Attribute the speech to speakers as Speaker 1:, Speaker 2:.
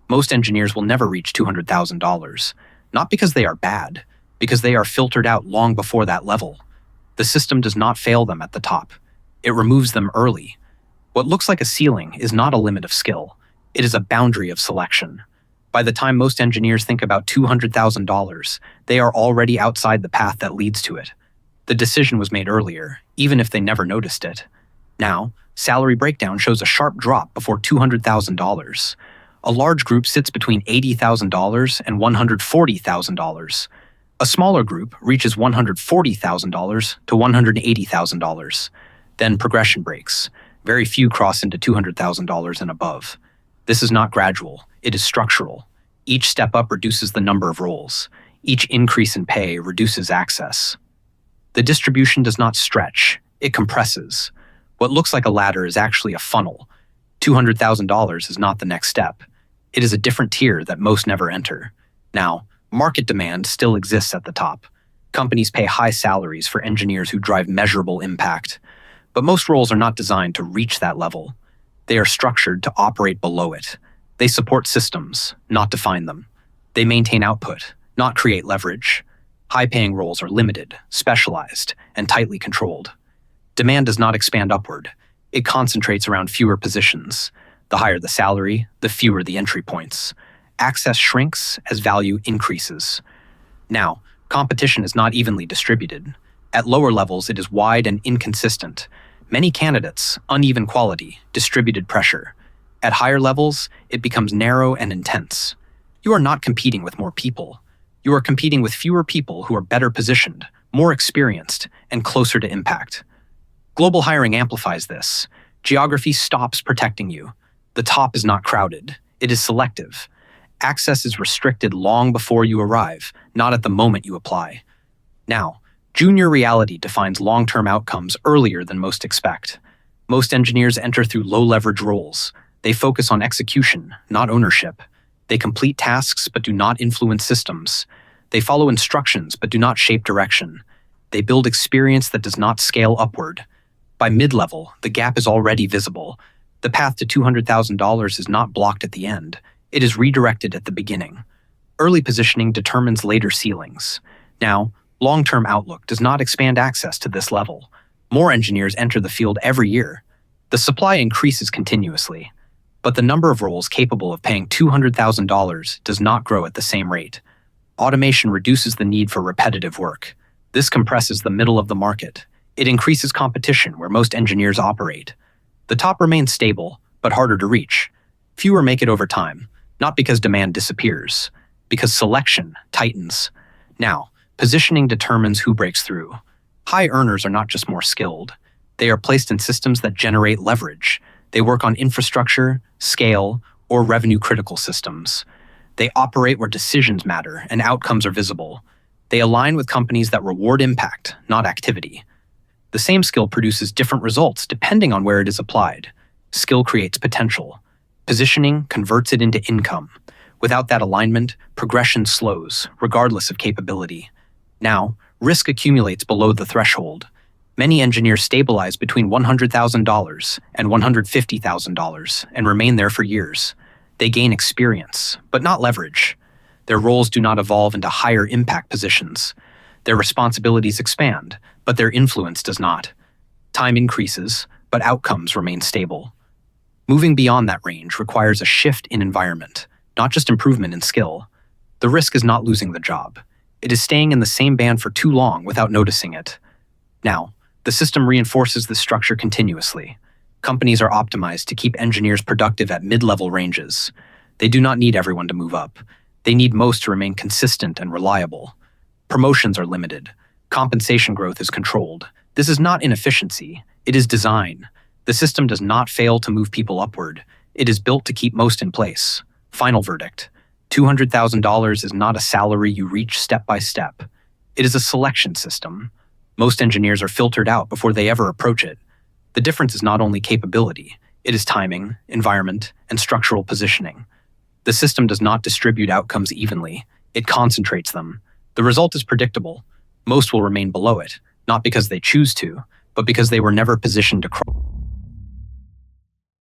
Speaker 1: Most engineers will never reach $200,000, not because they are bad, because they are filtered out long before that level. The system does not fail them at the top. It removes them early. What looks like a ceiling is not a limit of skill. It is a boundary of selection. By the time most engineers think about $200,000, they are already outside the path that leads to it. The decision was made earlier, even if they never noticed it. Now, salary breakdown shows a sharp drop before $200,000. A large group sits between $80,000 and $140,000. A smaller group reaches $140,000 to $180,000. Then progression breaks. Very few cross into $200,000 and above. This is not gradual, it is structural. Each step up reduces the number of roles. Each increase in pay reduces access. The distribution does not stretch, it compresses. What looks like a ladder is actually a funnel. $200,000 is not the next step. It is a different tier that most never enter. Now, market demand still exists at the top. Companies pay high salaries for engineers who drive measurable impact. But most roles are not designed to reach that level. They are structured to operate below it. They support systems, not define them. They maintain output, not create leverage. High-paying roles are limited, specialized, and tightly controlled. Demand does not expand upward. It concentrates around fewer positions. The higher the salary, the fewer the entry points. Access shrinks as value increases. Now, competition is not evenly distributed. At lower levels, it is wide and inconsistent. Many candidates, uneven quality, distributed pressure. At higher levels, it becomes narrow and intense. You are not competing with more people. You are competing with fewer people who are better positioned, more experienced, and closer to impact. Global hiring amplifies this. Geography stops protecting you. The top is not crowded. It is selective. Access is restricted long before you arrive, not at the moment you apply. Now, junior reality defines long-term outcomes earlier than most expect. Most engineers enter through low-leverage roles. They focus on execution, not ownership. They complete tasks but do not influence systems. They follow instructions but do not shape direction. They build experience that does not scale upward. By mid-level, the gap is already visible. The path to $200,000 is not blocked at the end. It is redirected at the beginning. Early positioning determines later ceilings. Now, long-term outlook does not expand access to this level. More engineers enter the field every year. The supply increases continuously, but the number of roles capable of paying $200,000 does not grow at the same rate. Automation reduces the need for repetitive work. This compresses the middle of the market. It increases competition where most engineers operate. The top remains stable, but harder to reach. Fewer make it over time, not because demand disappears, because selection tightens. Now, positioning determines who breaks through. High earners are not just more skilled. They are placed in systems that generate leverage. They work on infrastructure, scale, or revenue-critical systems. They operate where decisions matter and outcomes are visible. They align with companies that reward impact, not activity. The same skill produces different results depending on where it is applied. Skill creates potential. Positioning converts it into income. Without that alignment, progression slows, regardless of capability. Now, risk accumulates below the threshold. Many engineers stabilize between $100,000 and $150,000 and remain there for years. They gain experience, but not leverage. Their roles do not evolve into higher impact positions. Their responsibilities expand, but their influence does not. Time increases, but outcomes remain stable. Moving beyond that range requires a shift in environment, not just improvement in skill. The risk is not losing the job. It is staying in the same band for too long without noticing it. Now, the system reinforces this structure continuously. Companies are optimized to keep engineers productive at mid-level ranges. They do not need everyone to move up. They need most to remain consistent and reliable. Promotions are limited. Compensation growth is controlled. This is not inefficiency. It is design. The system does not fail to move people upward. It is built to keep most in place. Final verdict. $200,000 is not a salary you reach step by step. It is a selection system. Most engineers are filtered out before they ever approach it. The difference is not only capability, it is timing, environment, and structural positioning. The system does not distribute outcomes evenly. It concentrates them. The result is predictable. Most will remain below it, not because they choose to, but because they were never positioned to cross.